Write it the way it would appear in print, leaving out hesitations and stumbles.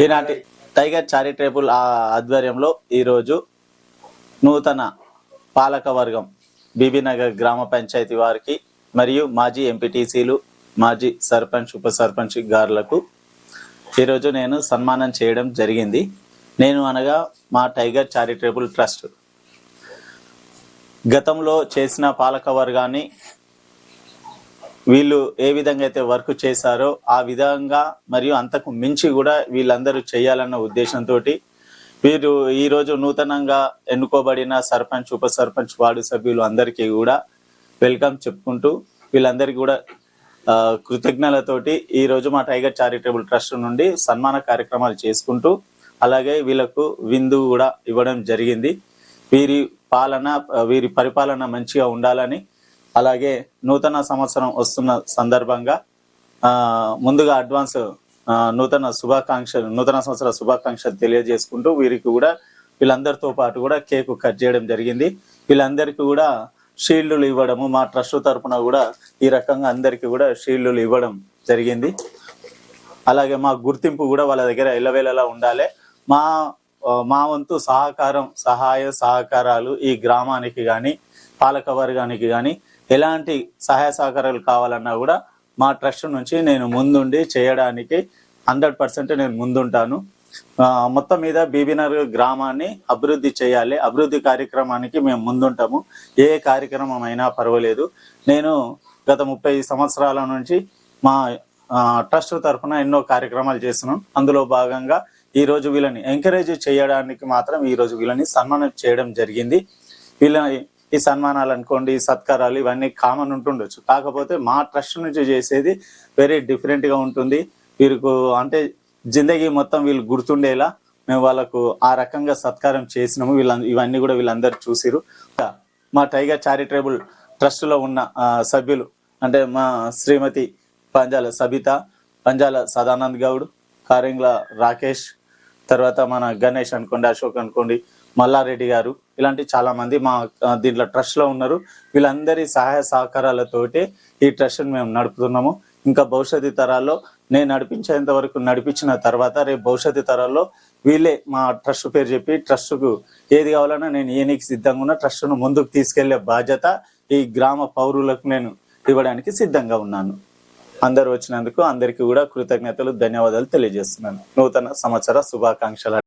ఈనాటి tiger charitable ఆధ్వర్యంలో ఈరోజు నూతన పాలక వర్గం బీబీనగర్ గ్రామ పంచాయతీ వారికి మరియు మాజీ ఎంపీటీసీలు, మాజీ సర్పంచ్, ఉప సర్పంచ్ గారులకు ఈరోజు నేను సన్మానం చేయడం జరిగింది. నేను అనగా మా టైగర్ చారిటబుల్ ట్రస్ట్ గతంలో చేసిన పాలక వర్గాన్ని వీళ్ళు ఏ విధంగా అయితే వర్క్ చేశారో ఆ విధంగా మరియు అంతకు మించి కూడా వీళ్ళందరూ చేయాలన్న ఉద్దేశంతో వీరు ఈరోజు నూతనంగా ఎన్నుకోబడిన సర్పంచ్, ఉప సర్పంచ్, వార్డు సభ్యులు అందరికీ కూడా వెల్కమ్ చెప్పుకుంటూ వీళ్ళందరికీ కూడా కృతజ్ఞతలతోటి ఈరోజు మా టైగర్ చారిటబుల్ ట్రస్ట్ నుండి సన్మాన కార్యక్రమాలు చేసుకుంటూ అలాగే వీళ్ళకు విందు కూడా ఇవ్వడం జరిగింది. వీరి పరిపాలన మంచిగా ఉండాలని, అలాగే నూతన సంవత్సరం వస్తున్న సందర్భంగా ముందుగా అడ్వాన్స్ నూతన సంవత్సర శుభాకాంక్షలు తెలియజేసుకుంటూ వీరికి కూడా వీళ్ళందరితో పాటు కూడా కేక్ కట్ చేయడం జరిగింది. వీళ్ళందరికీ కూడా షీల్డ్లు ఇవ్వడము, మా ట్రస్ట్ తరఫున కూడా ఈ రకంగా అందరికీ కూడా షీల్డ్లు ఇవ్వడం జరిగింది. అలాగే మా గుర్తింపు కూడా వాళ్ళ దగ్గర ఎల్లవేళలా ఉండాలి. మా వంతు సహాయ సహకారాలు ఈ గ్రామానికి కానీ పాలక వర్గానికి కానీ ఎలాంటి సహాయ సహకారాలు కావాలన్నా కూడా మా ట్రస్ట్ నుంచి నేను ముందుండి చేయడానికి 100% నేను ముందుంటాను. మొత్తం మీద బీబీనగర్ గ్రామాన్ని అభివృద్ధి చేయాలి. అభివృద్ధి కార్యక్రమానికి మేము ముందుంటాము. ఏ కార్యక్రమం అయినా పర్వాలేదు. నేను గత 30 సంవత్సరాల నుంచి మా ట్రస్ట్ తరఫున ఎన్నో కార్యక్రమాలు చేస్తున్నాం. అందులో భాగంగా ఈరోజు వీళ్ళని ఎంకరేజ్ చేయడానికి మాత్రం ఈరోజు వీళ్ళని సన్మానం చేయడం జరిగింది. ఈ సన్మానాలు అనుకోండి, సత్కారాలు ఇవన్నీ కామన్ ఉంటుండొచ్చు, కాకపోతే మా ట్రస్ట్ నుంచి చేసేది వెరీ డిఫరెంట్గా ఉంటుంది. వీరికి అంటే జిందగీ మొత్తం వీళ్ళు గుర్తుండేలా మేము వాళ్ళకు ఆ రకంగా సత్కారం చేసినాము. ఇవన్నీ కూడా వీళ్ళందరూ చూసిరు. మా టైగర్ చారిటబుల్ ట్రస్ట్లో ఉన్న సభ్యులు అంటే మా శ్రీమతి పంజాల సబిత, పంజాల సదానంద్ గౌడ్, కారింగ్ల రాకేష్, తర్వాత మన గణేష్ అనుకోండి, అశోక్ అనుకోండి, మల్లారెడ్డి గారు, ఇలాంటి చాలా మంది మా దీంట్లో ట్రస్ట్లో ఉన్నారు. వీళ్ళందరి సహాయ సహకారాలతోటి ఈ ట్రస్ట్ని మేము నడుపుతున్నాము. ఇంకా భవిష్యత్తు తరాల్లో నేను నడిపించేంత వరకు నడిపించిన తర్వాత రేపు భవిష్యత్తు తరాల్లో వీళ్ళే మా ట్రస్ట్ పేరు చెప్పి ట్రస్ట్కు ఏది కావాలన్నా నేను ఈయనకి సిద్ధంగా ఉన్న ట్రస్ట్ను ముందుకు తీసుకెళ్లే బాధ్యత ఈ గ్రామ పౌరులకు నేను ఇవ్వడానికి సిద్ధంగా ఉన్నాను. అందరూ వచ్చినందుకు అందరికీ కూడా కృతజ్ఞతలు, ధన్యవాదాలు తెలియజేస్తున్నాను. నూతన సంవత్సర శుభాకాంక్షలు.